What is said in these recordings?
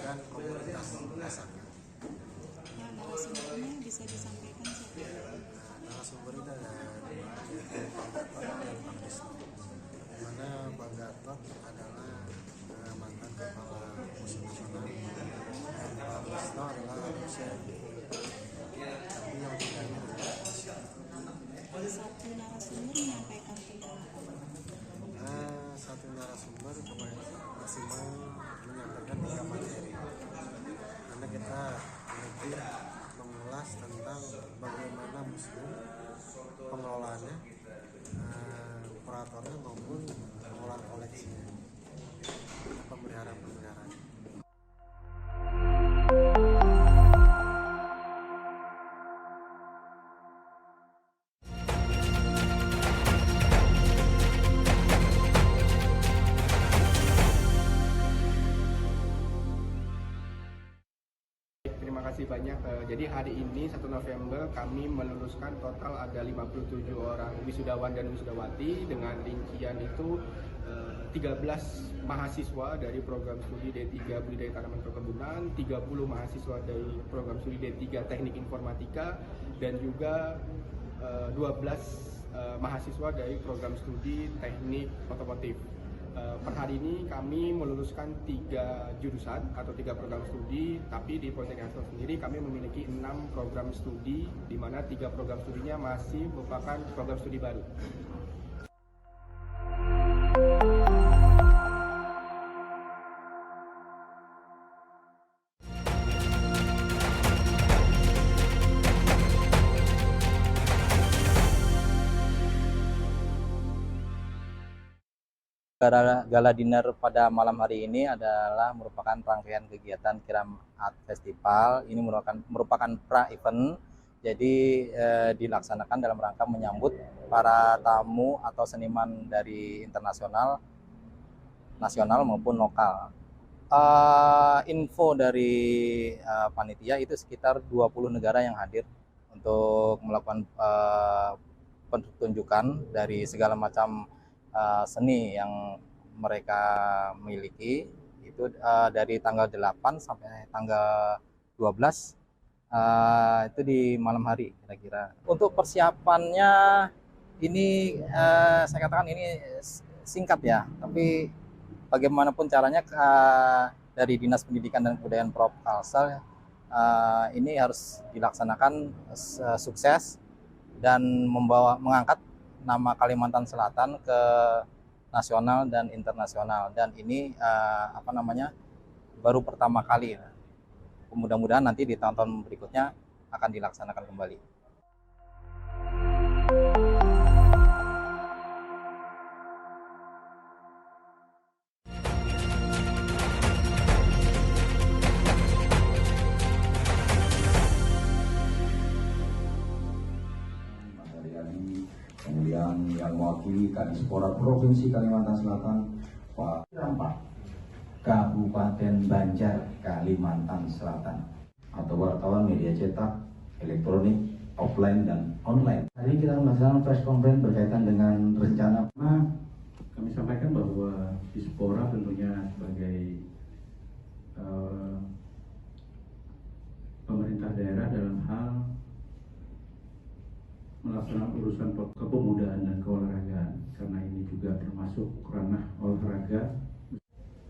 dan komunitas Asaka. Nah, narasumbernya bisa disampaikan siapa? Narasumber itu ada dua, dan Bang Desno. Dimana Bang Gatot adalah mantan kepala museum nasional, dan Bang Desno adalah museum. Tapi yang bedanya adalah Satu narasumber menyampaikan pendapat. satu narasumber maksimal menyampaikan 3 materi, karena kita lebih mengulas tentang bagaimana museum, pengelolaannya, kuratornya maupun pengelolaan koleksinya, pemeliharaan. Terima kasih banyak. Jadi hari ini 1 November kami meluluskan total ada 57 orang wisudawan dan wisudawati dengan rincian itu 13 mahasiswa dari program studi D3 Budidaya Tanaman Perkebunan, 30 mahasiswa dari program studi D3 Teknik Informatika, dan juga 12 mahasiswa dari program studi Teknik Otomotif. Per hari ini kami meluluskan 3 jurusan atau 3 program studi, tapi di Politeknik Hasto sendiri kami memiliki 6 program studi, di mana 3 program studinya masih merupakan program studi baru. Gala dinner pada malam hari ini adalah merupakan rangkaian kegiatan Kiram Art Festival. Ini merupakan pra-event, jadi dilaksanakan dalam rangka menyambut para tamu atau seniman dari internasional, nasional maupun lokal. Info dari panitia itu sekitar 20 negara yang hadir untuk melakukan pertunjukan dari segala macam seni yang mereka miliki. Itu dari tanggal 8 sampai tanggal 12 itu di malam hari kira-kira. Untuk persiapannya ini saya katakan ini singkat ya, tapi bagaimanapun caranya dari Dinas Pendidikan dan Kebudayaan Prof. Kalsel ini harus dilaksanakan sukses dan mengangkat nama Kalimantan Selatan ke nasional dan internasional, dan ini baru pertama kali. Mudah-mudahan nanti di tahun-tahun berikutnya akan dilaksanakan kembali. Kemudian yang mewakili Kadispora Provinsi Kalimantan Selatan, Pak Rampak, Kabupaten Banjar, Kalimantan Selatan, atau wartawan media cetak, elektronik, offline dan online. Hari ini kita melaksanakan press conference berkaitan dengan rencana. Kami sampaikan bahwa Dispora tentunya sebagai pemerintah daerah dalam hal melaksanakan urusan kepemudaan dan keolahragaan, karena ini juga termasuk ranah olahraga.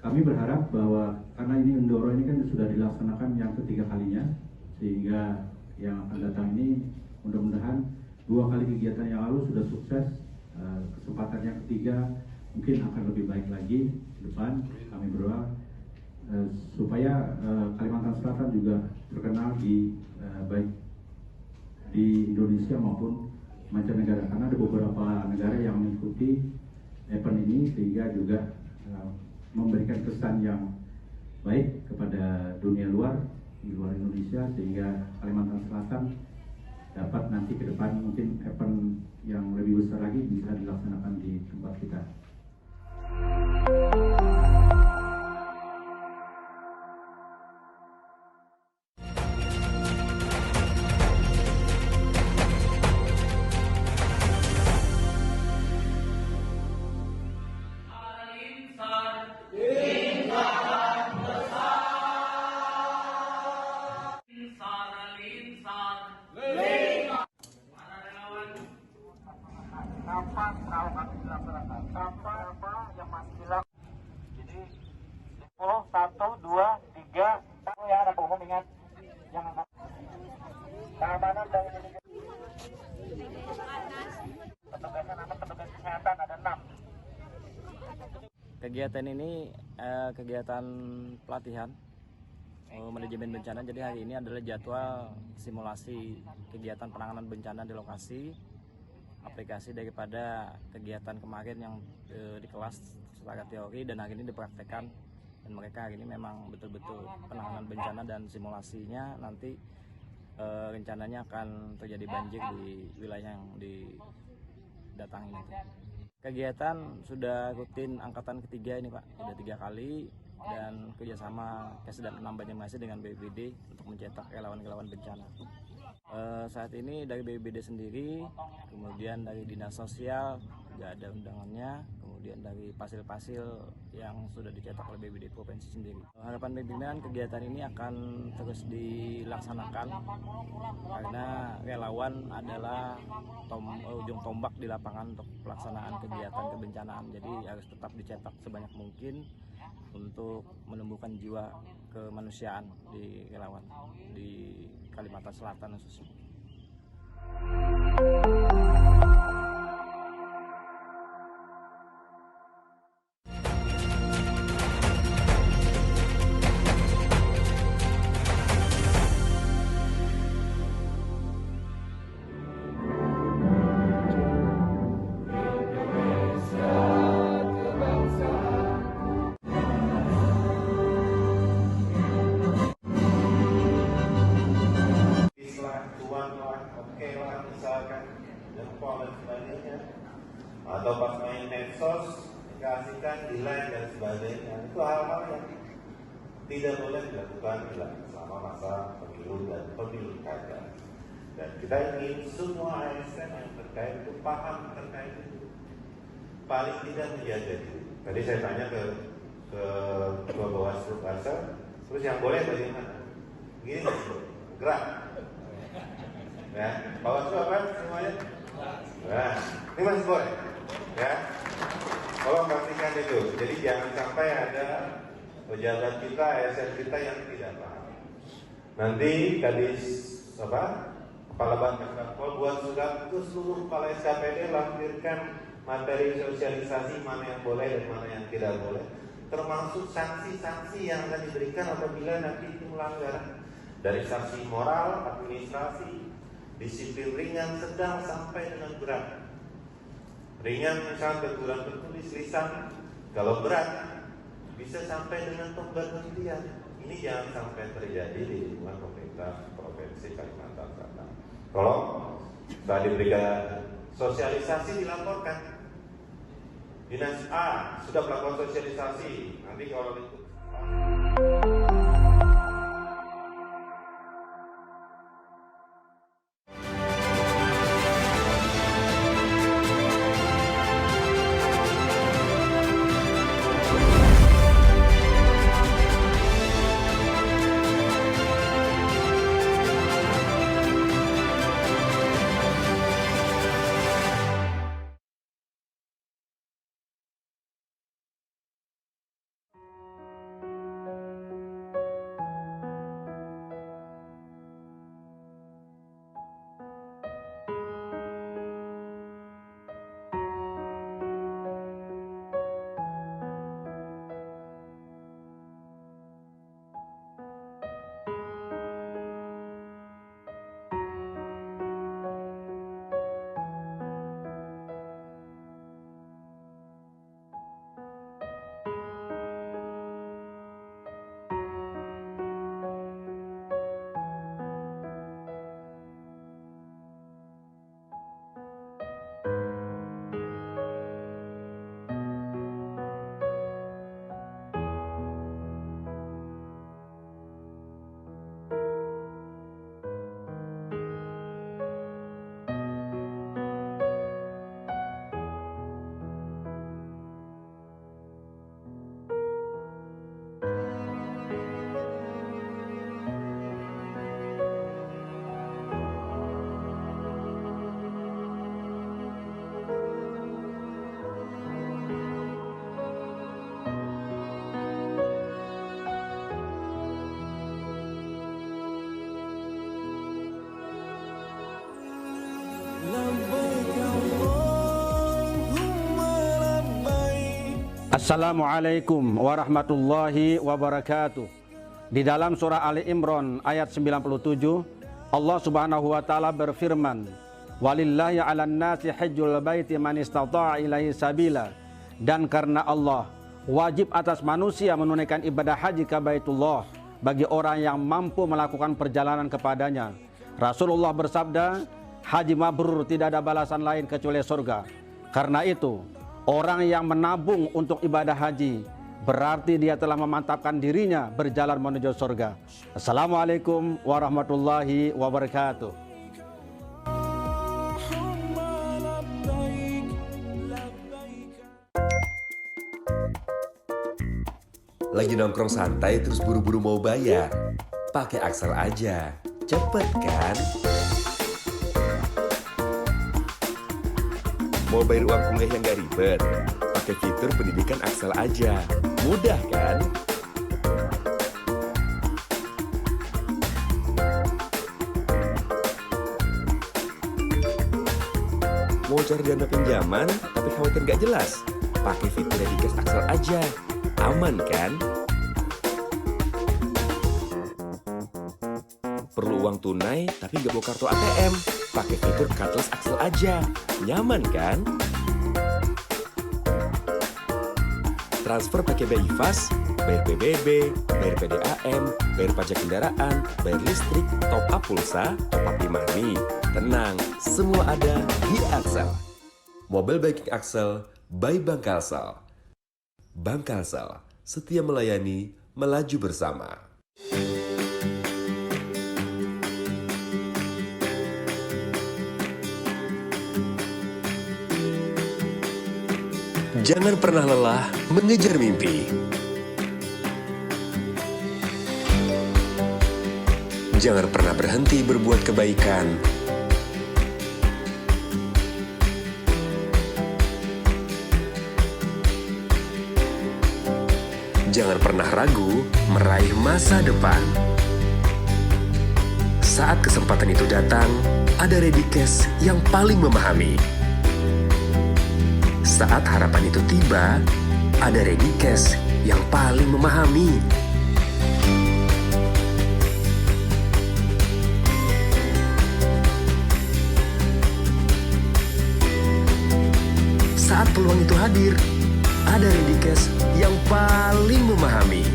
Kami berharap bahwa karena ini Endoro ini kan sudah dilaksanakan yang ketiga kalinya, sehingga yang akan datang ini mudah-mudahan 2 kali kegiatan yang lalu sudah sukses. Kesempatan yang ketiga mungkin akan lebih baik lagi ke depan. Kami berdoa supaya Kalimantan Selatan juga terkenal baik di Indonesia maupun mancanegara, karena ada beberapa negara yang mengikuti event ini, sehingga juga memberikan kesan yang baik kepada dunia luar, di luar Indonesia, sehingga Kalimantan Selatan dapat nanti ke depan mungkin event yang lebih besar lagi bisa dilaksanakan di tempat kita. 1, 2, 3. Tahu ya, anak umum ingat. Jangan keamanan dan petugasnya, nama petugas kesehatan ada 6. Kegiatan ini kegiatan pelatihan manajemen bencana. Jadi hari ini adalah jadwal simulasi kegiatan penanganan bencana di lokasi, aplikasi daripada kegiatan kemarin yang di kelas secara teori, dan hari ini dipraktekkan. Dan mereka hari ini memang betul-betul penanganan bencana, dan simulasinya nanti rencananya akan terjadi banjir di wilayah yang didatangi nanti. Kegiatan sudah rutin angkatan ketiga ini Pak, sudah 3 kali, dan kerjasama Kesda 6 Banyumas dengan BPBD untuk mencetak relawan-relawan bencana. Saat ini dari BPBD sendiri, kemudian dari Dinas Sosial juga ada undangannya, kemudian dari pasil-pasil yang sudah dicetak oleh BPBD Provinsi sendiri. Harapan pimpinan kegiatan ini akan terus dilaksanakan karena relawan adalah ujung tombak di lapangan untuk pelaksanaan kegiatan kebencanaan. Jadi harus tetap dicetak sebanyak mungkin untuk menumbuhkan jiwa kemanusiaan di relawan di Kalimantan Selatan khususnya. Atau pas main medsos dikasihkan di like dan sebagainya, itu hal-hal yang tidak boleh dilakukan selama masa pemilu dan pemilu kada. Dan kita ingin semua ASN yang terkait itu paham terkait itu, paling tidak menjaga diri. Tadi saya tanya ke Ketua Bawaslu Kalsel, terus yang boleh bagaimana? Gini gerak. Ya, Bawaslu apa semuanya? Nah, ini masih boleh. Ya, tolong pastikan itu. Jadi jangan sampai ada pejabat kita, ASN kita yang tidak paham. Nanti Kadis Kepala Bankes Kapol buat surat ke seluruh kepala SKPD, lampirkan materi sosialisasi mana yang boleh dan mana yang tidak boleh, termasuk sanksi-sanksi yang akan diberikan apabila nanti itu melanggar, dari sanksi moral, administrasi, disiplin ringan, sedang sampai dengan berat. Ringan misalnya teguran tertulis lisan, kalau berat bisa sampai dengan pemberhentian. Ini jangan sampai terjadi di lingkungan pemerintah Provinsi Kalimantan Selatan. Tolong setelah diberikan sosialisasi dilaporkan. Dinas A sudah melakukan sosialisasi, nanti kalau itu Assalamualaikum warahmatullahi wabarakatuh. Di dalam surah Ali Imran ayat 97, Allah Subhanahu wa taala berfirman, "Walillahi 'alan nasi hajjul baiti man istata'a ilaihi sabila." Dan karena Allah, wajib atas manusia menunaikan ibadah haji ke Baitullah bagi orang yang mampu melakukan perjalanan kepadanya. Rasulullah bersabda, "Haji mabrur tidak ada balasan lain kecuali surga." Karena itu, orang yang menabung untuk ibadah haji berarti dia telah memantapkan dirinya berjalan menuju surga. Assalamualaikum warahmatullahi wabarakatuh. Lagi nongkrong santai terus buru-buru mau bayar? Pakai Axel aja, cepet kan? Mau bayar uang kuliah yang gak ribet? Pakai fitur pendidikan Axel aja, mudah kan? Mau cari dana pinjaman tapi khawatir gak jelas? Pakai fitur Readicast Axel aja, aman kan? Perlu uang tunai tapi nggak bawa kartu ATM? Pakai fitur Cardless Axel aja, nyaman kan? Transfer pakai BI Fast, bayar PBB, bayar PDAM, bayar pajak kendaraan, bayar listrik, top up pulsa, top up e-money. Tenang, semua ada di Axel. Mobile banking Axel by Bank Kalsel. Bank Kalsel, setia melayani, melaju bersama. Jangan pernah lelah mengejar mimpi. Jangan pernah berhenti berbuat kebaikan. Jangan pernah ragu meraih masa depan. Saat kesempatan itu datang, ada Readicast yang paling memahami. Saat harapan itu tiba, ada Readicast yang paling memahami. Saat peluang itu hadir, ada Readicast yang paling memahami.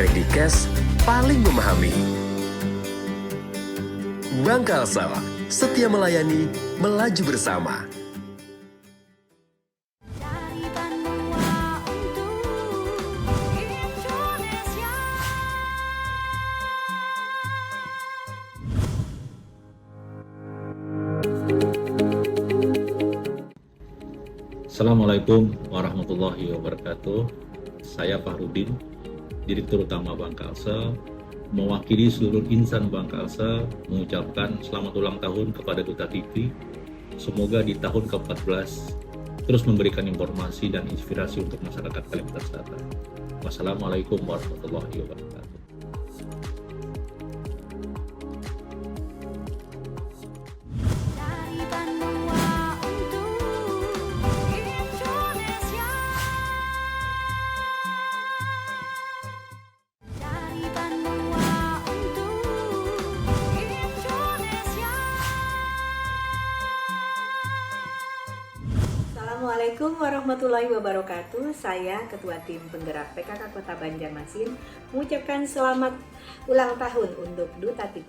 Readicast paling memahami. Bank Kalsel, setia melayani, melaju bersama. Assalamualaikum warahmatullahi wabarakatuh. Saya Fahrudin, Direktur Utama Bank Kalsel, mewakili seluruh insan Bank Kalsel mengucapkan selamat ulang tahun kepada Duta TV. Semoga di tahun ke-14 terus memberikan informasi dan inspirasi untuk masyarakat Kalimantan Selatan. Wassalamualaikum warahmatullahi wabarakatuh. Assalamualaikum warahmatullahi wabarakatuh. Saya Ketua Tim Penggerak PKK Kota Banjarmasin mengucapkan selamat ulang tahun untuk Duta TV.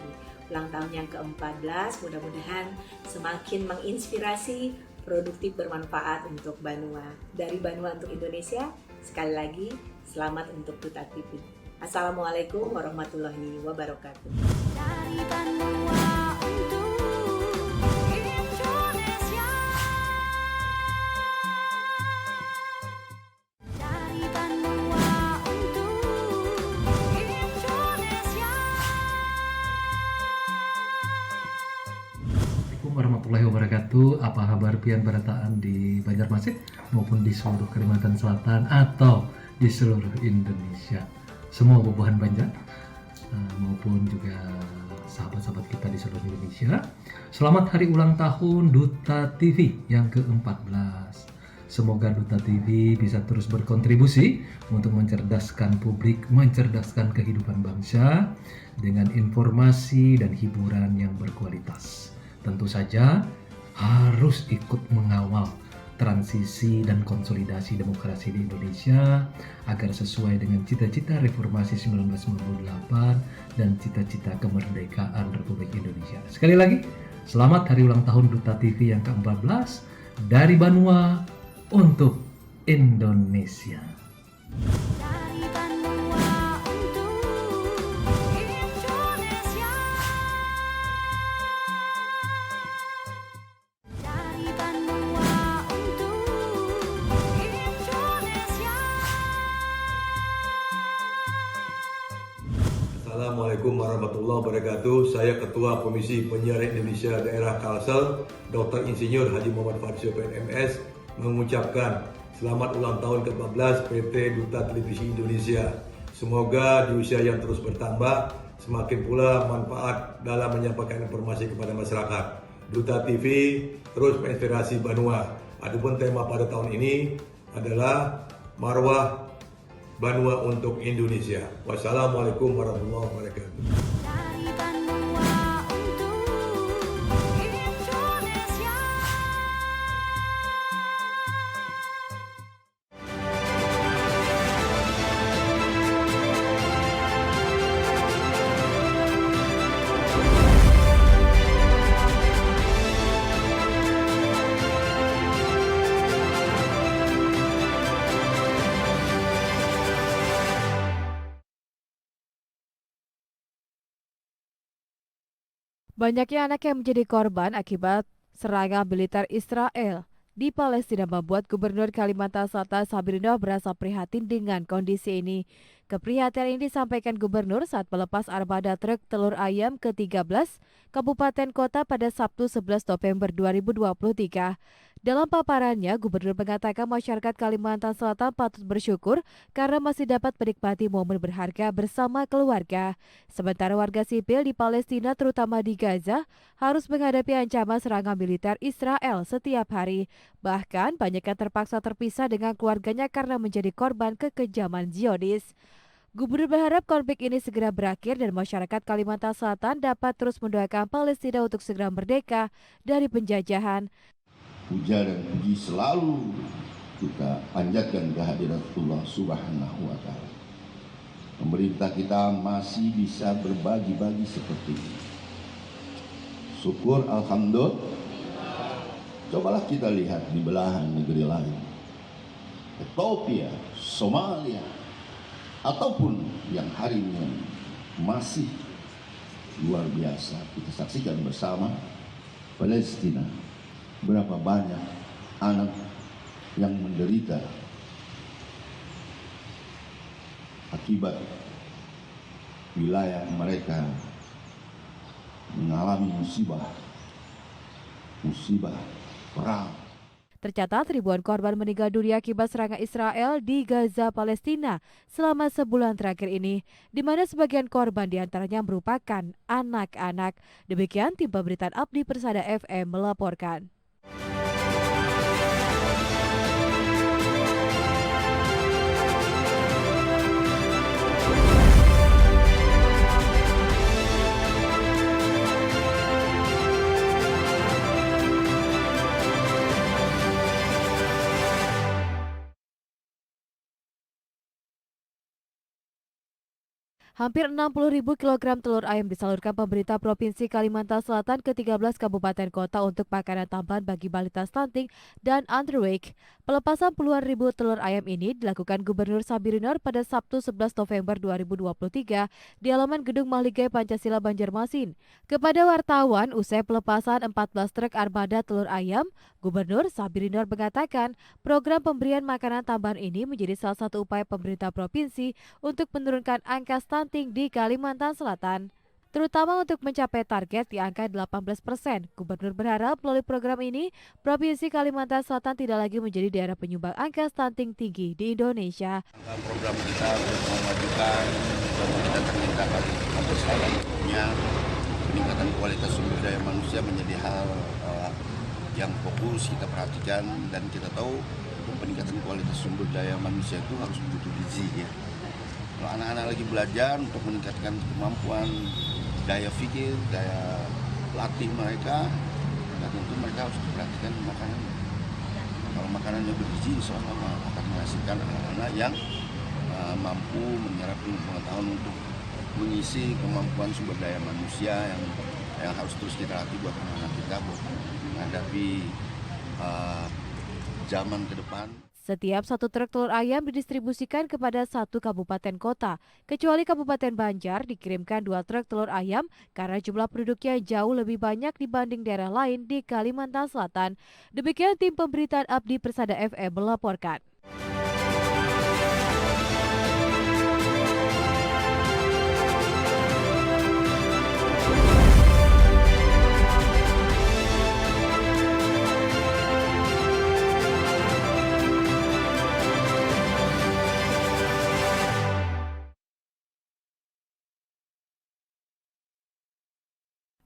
Ulang tahun yang ke-14, mudah-mudahan semakin menginspirasi, produktif, bermanfaat untuk Banua. Dari Banua untuk Indonesia, sekali lagi Selamat untuk Duta TV. Assalamualaikum warahmatullahi wabarakatuh. Dari Banua untuk Indonesia. Dari Banua untuk Indonesia. Assalamualaikum warahmatullahi wabarakatuh. Apa kabar pian barataan di Banjarmasin maupun di seluruh Kalimantan Selatan atau di seluruh Indonesia. Semua bubuhan Banjar maupun juga sahabat-sahabat kita di seluruh Indonesia. Selamat hari ulang tahun Duta TV yang ke-14. Semoga Duta TV bisa terus berkontribusi untuk mencerdaskan publik, mencerdaskan kehidupan bangsa dengan informasi dan hiburan yang berkualitas. Tentu saja harus ikut mengawal transisi dan konsolidasi demokrasi di Indonesia agar sesuai dengan cita-cita reformasi 1998 dan cita-cita kemerdekaan Republik Indonesia. Sekali lagi, selamat hari ulang tahun Duta TV yang ke-14 dari Banua untuk Indonesia. Dari Banua untuk Indonesia. Dari Banua untuk Indonesia. Assalamualaikum warahmatullahi wabarakatuh. Saya Ketua Komisi Penyiaran Indonesia Daerah Kalsel, Dr. Insinyur Haji Muhammad Farsio PNMS, mengucapkan selamat ulang tahun ke-14 PT Duta Televisi Indonesia. Semoga di usia yang terus bertambah, semakin pula manfaat dalam menyampaikan informasi kepada masyarakat. Duta TV terus menginspirasi Banua. Adapun tema pada tahun ini adalah Marwah Banua untuk Indonesia. Wassalamualaikum warahmatullahi wabarakatuh. Dari Banua untuk Indonesia. Banyaknya anak yang menjadi korban akibat serangan militer Israel di Palestina membuat Gubernur Kalimantan Selatan Sabirino merasa prihatin dengan kondisi ini. Keprihatinan ini disampaikan Gubernur saat melepas armada truk telur ayam ke-13 Kabupaten Kota pada Sabtu 11 November 2023. Dalam paparannya, Gubernur mengatakan masyarakat Kalimantan Selatan patut bersyukur karena masih dapat menikmati momen berharga bersama keluarga. Sementara warga sipil di Palestina, terutama di Gaza, harus menghadapi ancaman serangan militer Israel setiap hari. Bahkan, banyak yang terpaksa terpisah dengan keluarganya karena menjadi korban kekejaman Zionis. Gubernur berharap konflik ini segera berakhir dan masyarakat Kalimantan Selatan dapat terus mendoakan Palestina untuk segera merdeka dari penjajahan. Puja dan puji selalu kita panjatkan kehadirat Allah Subhanahu wa Ta'ala. Pemerintah kita masih bisa berbagi-bagi seperti ini. Syukur alhamdulillah. Cobalah kita lihat di belahan negeri lain, Ethiopia, Somalia, ataupun yang hari ini masih luar biasa kita saksikan bersama, Palestina. Berapa banyak anak yang menderita akibat wilayah mereka mengalami musibah perang. Tercatat ribuan korban meninggal dunia akibat serangan Israel di Gaza, Palestina selama sebulan terakhir ini, di mana sebagian korban diantaranya merupakan anak-anak. Demikian tim pemberitaan Abdi Persada FM melaporkan. Hampir 60.000 kg telur ayam disalurkan pemerintah Provinsi Kalimantan Selatan ke 13 kabupaten kota untuk makanan tambahan bagi balita stunting dan underweight. Pelepasan puluhan ribu telur ayam ini dilakukan Gubernur Sabirinor pada Sabtu 11 November 2023 di halaman Gedung Mahligai Pancasila Banjarmasin. Kepada wartawan usai pelepasan 14 truk armada telur ayam, Gubernur Sabirinor mengatakan program pemberian makanan tambahan ini menjadi salah satu upaya pemerintah provinsi untuk menurunkan angka stunting di Kalimantan Selatan. Terutama untuk mencapai target di angka 18%. Gubernur berharap melalui program ini, Provinsi Kalimantan Selatan tidak lagi menjadi daerah penyumbang angka stunting tinggi di Indonesia. Program kita untuk memajukan dan meningkatkan peningkatan kualitas sumber daya manusia menjadi hal yang fokus kita perhatikan, dan kita tahu peningkatan kualitas sumber daya manusia itu harus butuh gizi ya. Kalau anak-anak lagi belajar untuk meningkatkan kemampuan daya pikir, daya latih mereka, nah tentu mereka harus diperhatikan makanan. Kalau makanannya bergizi, insya Allah akan menghasilkan anak-anak yang mampu menyerap pengetahuan untuk mengisi kemampuan sumber daya manusia yang harus terus kita latih buat anak-anak kita buat menghadapi zaman ke depan. Setiap satu truk telur ayam didistribusikan kepada satu kabupaten kota. Kecuali Kabupaten Banjar dikirimkan 2 truk telur ayam karena jumlah penduduknya jauh lebih banyak dibanding daerah lain di Kalimantan Selatan. Demikian tim pemberitaan Abdi Persada FM melaporkan.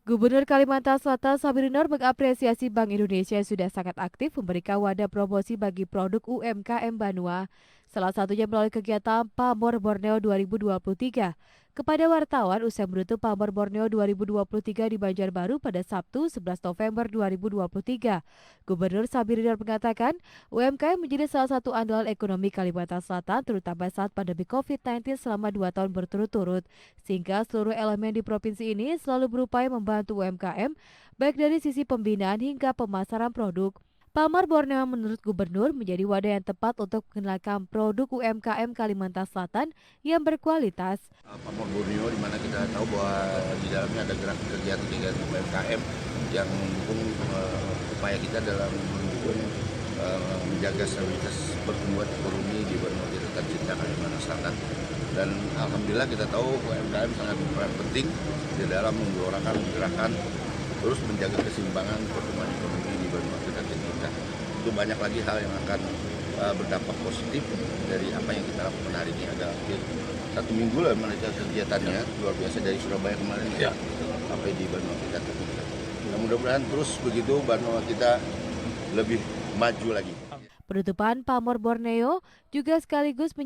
Gubernur Kalimantan Selatan Sabirinor mengapresiasi Bank Indonesia yang sudah sangat aktif memberikan wadah promosi bagi produk UMKM Banua, salah satunya melalui kegiatan Pamor Borneo 2023. Kepada wartawan usai menutup Pamor Borneo 2023 di Banjarbaru pada Sabtu 11 November 2023, Gubernur Sabirinor mengatakan UMKM menjadi salah satu andalan ekonomi Kalimantan Selatan terutama saat pandemi COVID-19 selama 2 tahun berturut-turut, sehingga seluruh elemen di provinsi ini selalu berupaya membantu UMKM baik dari sisi pembinaan hingga pemasaran produk. Pamor Borneo menurut Gubernur menjadi wadah yang tepat untuk mengenalkan produk UMKM Kalimantan Selatan yang berkualitas. Pamor Borneo di mana kita tahu bahwa di dalamnya ada gerakan kegiatan UMKM yang mendukung upaya kita dalam mendukung menjaga stabilitas pertumbuhan ekonomi di Borneo kita tercinta Kalimantan Selatan. Dan alhamdulillah kita tahu UMKM sangat berperan penting di dalam menggelorakan gerakan terus menjaga keseimbangan pertumbuhan ekonomi di Borneo kita tercinta. Itu banyak lagi hal yang akan berdampak positif dari apa yang kita lakukan hari ini. Ada hampir 1 minggu lah mereka kegiatannya luar biasa dari Surabaya kemarin ya sampai di Borneo kita tercinta. Nah, mudah-mudahan terus begitu Borneo kita lebih maju lagi. Penutupan Pamor Borneo juga sekaligus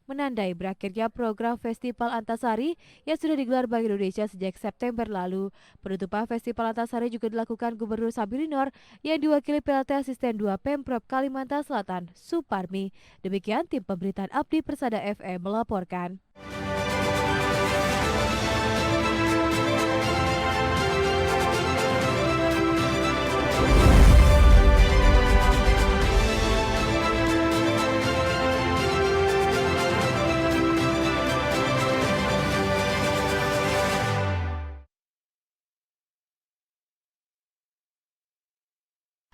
menandai berakhirnya program Festival Antasari yang sudah digelar Bank Indonesia sejak September lalu. Penutupan Festival Antasari juga dilakukan Gubernur Sabirinor yang diwakili PLT Asisten 2 Pemprov Kalimantan Selatan, Suparmi. Demikian tim pemberitaan Abdi Persada FM melaporkan.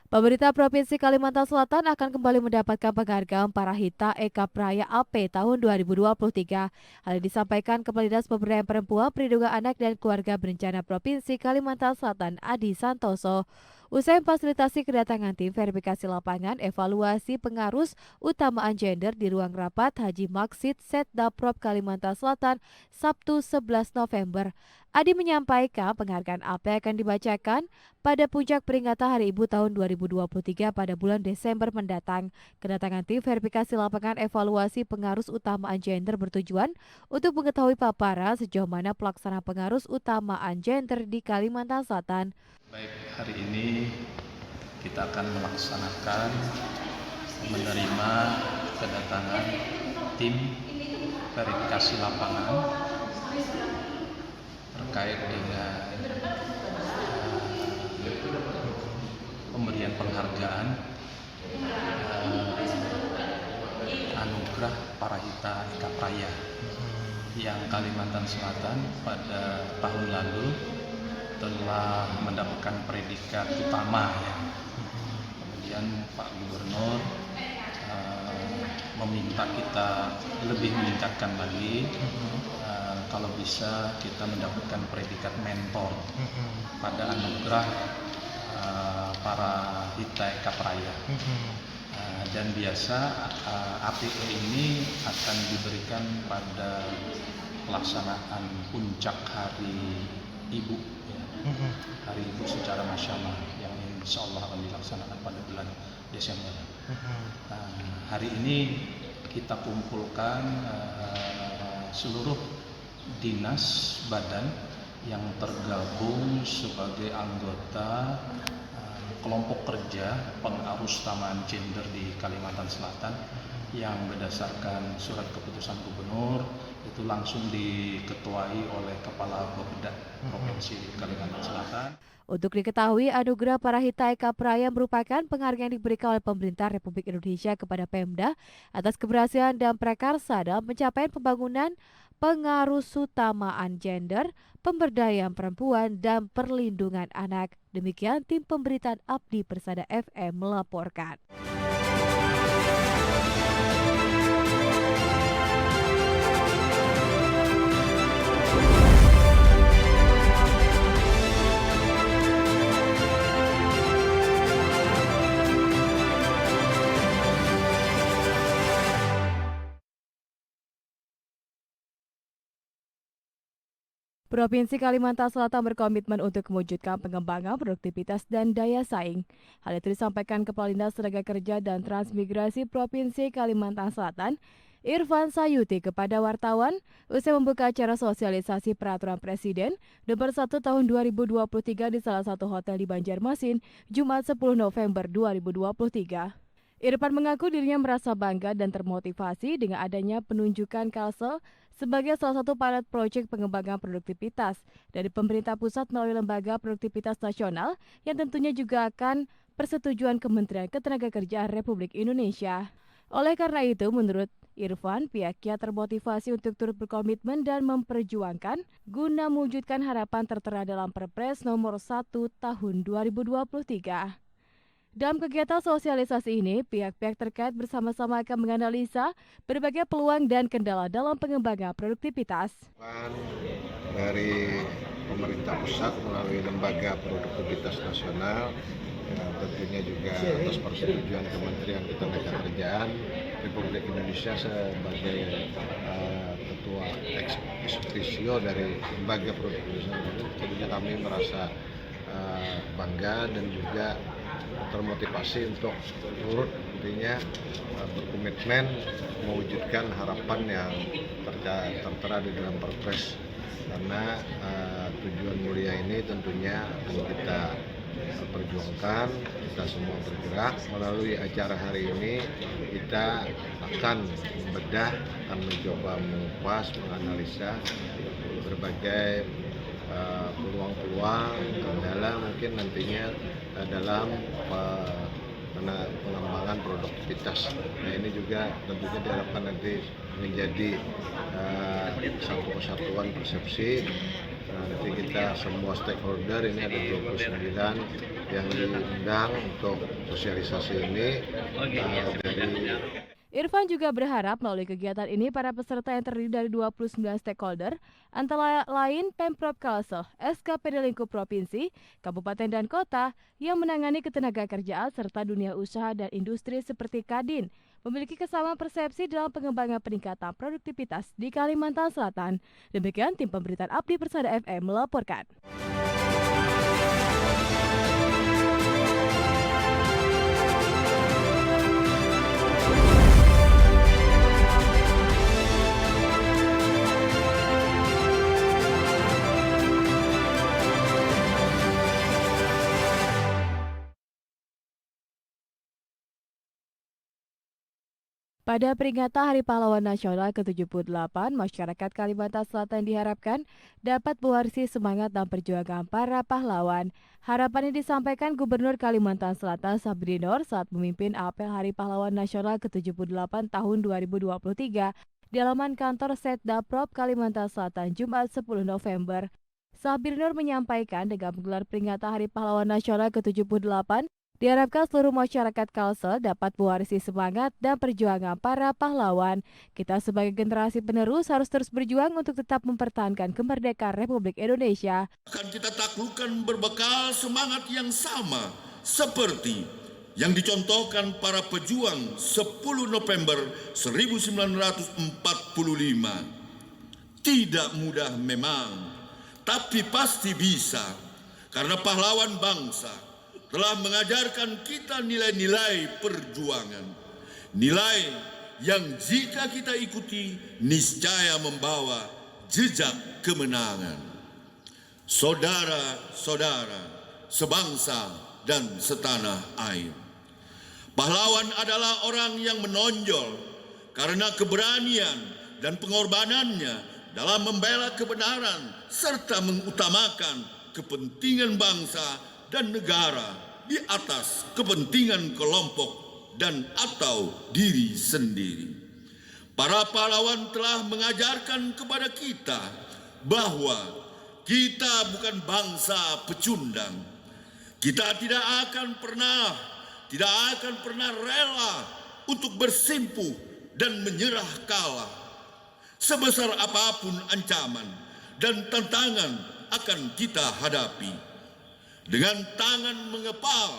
Pemerintah Provinsi Kalimantan Selatan akan kembali mendapatkan penghargaan Parahita Eka Praya AP tahun 2023. Hal ini disampaikan Kepala Dinas Pemberdayaan Perempuan, Perlindungan Anak dan Keluarga Berencana Provinsi Kalimantan Selatan, Adi Santoso. Usai memfasilitasi kedatangan tim verifikasi lapangan evaluasi pengarus utamaan gender di ruang rapat Haji Maksid Setdaprop Kalimantan Selatan Sabtu 11 November. Adi menyampaikan penghargaan AP akan dibacakan pada puncak peringatan Hari Ibu tahun 2023 pada bulan Desember mendatang. Kedatangan tim verifikasi lapangan evaluasi pengarus utamaan gender bertujuan untuk mengetahui paparan sejauh mana pelaksanaan pengarus utamaan gender di Kalimantan Selatan. Baik, hari ini kita akan melaksanakan menerima kedatangan tim verifikasi lapangan terkait dengan pemberian penghargaan anugerah Parahita Eka Praya yang Kalimantan Selatan pada tahun lalu telah mendapatkan predikat utama ya. Kemudian Pak Gubernur meminta kita lebih meningkatkan lagi, kalau bisa kita mendapatkan predikat mentor pada anugerah Parahita Eka Praya. Dan biasa APE ini akan diberikan pada pelaksanaan puncak Hari Ibu, ya. Hari Ibu secara nasional yang insya Allah akan dilaksanakan pada bulan Desember. Hari ini kita kumpulkan seluruh dinas badan yang tergabung sebagai anggota kelompok kerja pengarus utamaan gender di Kalimantan Selatan yang berdasarkan surat keputusan gubernur itu langsung diketuai oleh Kepala Bapeda Provinsi Kalimantan Selatan. Untuk diketahui, anugerah Parahita Eka Praya merupakan penghargaan yang diberikan oleh pemerintah Republik Indonesia kepada Pemda atas keberhasilan dan prakarsa dalam pencapaian pembangunan pengarusutamaan gender, pemberdayaan perempuan, dan perlindungan anak. Demikian tim pemberitaan Abdi Persada FM melaporkan. Provinsi Kalimantan Selatan berkomitmen untuk mewujudkan pengembangan produktivitas dan daya saing. Hal itu disampaikan Kepala Dinas Tenaga Kerja dan Transmigrasi Provinsi Kalimantan Selatan, Irfan Sayuti kepada wartawan usai membuka acara sosialisasi Peraturan Presiden Nomor 1 Tahun 2023 di salah satu hotel di Banjarmasin, Jumat 10 November 2023. Irfan mengaku dirinya merasa bangga dan termotivasi dengan adanya penunjukan Kalsel sebagai salah satu pilot project pengembangan produktivitas dari pemerintah pusat melalui Lembaga Produktivitas Nasional yang tentunya juga akan persetujuan Kementerian Ketenagakerjaan Republik Indonesia. Oleh karena itu, menurut Irfan, pihaknya termotivasi untuk turut berkomitmen dan memperjuangkan guna mewujudkan harapan tertera dalam Perpres Nomor 1 Tahun 2023. Dalam kegiatan sosialisasi ini, pihak-pihak terkait bersama-sama akan menganalisa berbagai peluang dan kendala dalam pengembangan produktivitas. Dari pemerintah pusat melalui Lembaga Produktivitas Nasional, tentunya juga atas persetujuan Kementerian Ketenagakerjaan Republik Indonesia sebagai ketua eksekutif dari Lembaga Produktivitas Nasional, tentunya kami merasa bangga dan juga termotivasi untuk turut intinya berkomitmen mewujudkan harapan yang tertera di dalam Perpres, karena tujuan mulia ini tentunya akan kita perjuangkan, kita semua bergerak. Melalui acara hari ini kita akan membedah, akan mencoba mengupas, menganalisa berbagai peluang-peluang, kendala mungkin nantinya dalam pengembangan produktivitas. Nah, ini juga tentunya diharapkan nanti menjadi satu kesatuan persepsi. Nanti kita semua stakeholder, ini ada 29 yang diundang untuk sosialisasi ini dari Irfan juga berharap melalui kegiatan ini para peserta yang terdiri dari 29 stakeholder, antara lain Pemprov Kalsel, SKPD Lingkup Provinsi, Kabupaten dan Kota yang menangani ketenagakerjaan serta dunia usaha dan industri seperti Kadin, memiliki kesamaan persepsi dalam pengembangan peningkatan produktivitas di Kalimantan Selatan. Demikian tim pemberitaan Abdi Persada FM melaporkan. Pada peringatan Hari Pahlawan Nasional ke-78, masyarakat Kalimantan Selatan diharapkan dapat mewarisi semangat dan perjuangan para pahlawan. Harapan ini disampaikan Gubernur Kalimantan Selatan Sabri Nur saat memimpin apel Hari Pahlawan Nasional ke-78 tahun 2023 di halaman kantor Setdaprop Kalimantan Selatan Jumat 10 November. Sabri Nur menyampaikan dengan menggelar peringatan Hari Pahlawan Nasional ke-78, diharapkan seluruh masyarakat Kalsel dapat mewarisi semangat dan perjuangan para pahlawan. Kita sebagai generasi penerus harus terus berjuang untuk tetap mempertahankan kemerdekaan Republik Indonesia. Akan kita taklukkan berbekal semangat yang sama seperti yang dicontohkan para pejuang 10 November 1945. Tidak mudah memang, tapi pasti bisa, karena pahlawan bangsa telah mengajarkan kita nilai-nilai perjuangan. Nilai yang jika kita ikuti niscaya membawa jejak kemenangan. Saudara-saudara, sebangsa dan setanah air. Pahlawan adalah orang yang menonjol karena keberanian dan pengorbanannya dalam membela kebenaran serta mengutamakan kepentingan bangsa dan negara di atas kepentingan kelompok dan atau diri sendiri. Para pahlawan telah mengajarkan kepada kita bahwa kita bukan bangsa pecundang. Kita tidak akan pernah rela untuk bersimpuh dan menyerah kalah. Sebesar apapun ancaman dan tantangan akan kita hadapi. Dengan tangan mengepal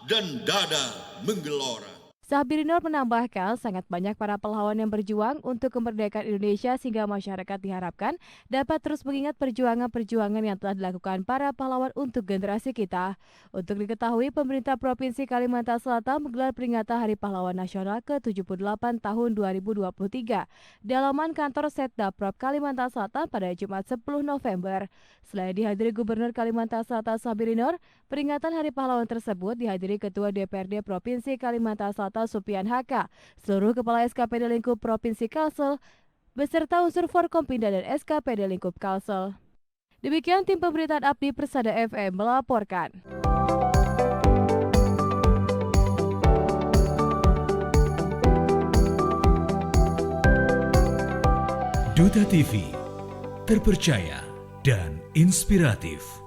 dan dada menggelora. Sabri Nur menambahkan sangat banyak para pahlawan yang berjuang untuk kemerdekaan Indonesia sehingga masyarakat diharapkan dapat terus mengingat perjuangan-perjuangan yang telah dilakukan para pahlawan untuk generasi kita. Untuk diketahui, pemerintah Provinsi Kalimantan Selatan menggelar peringatan Hari Pahlawan Nasional ke-78 tahun 2023 di halaman kantor Setdaprop Kalimantan Selatan pada Jumat 10 November. Selain dihadiri Gubernur Kalimantan Selatan Sabri Nur, peringatan Hari Pahlawan tersebut dihadiri Ketua DPRD Provinsi Kalimantan Selatan Supian Haka, seluruh Kepala SKPD Lingkup Provinsi Kalsel, beserta unsur Forkompinda dan SKPD Lingkup Kalsel. Demikian tim pemberitaan Abdi Persada FM melaporkan. Duta TV, terpercaya dan inspiratif.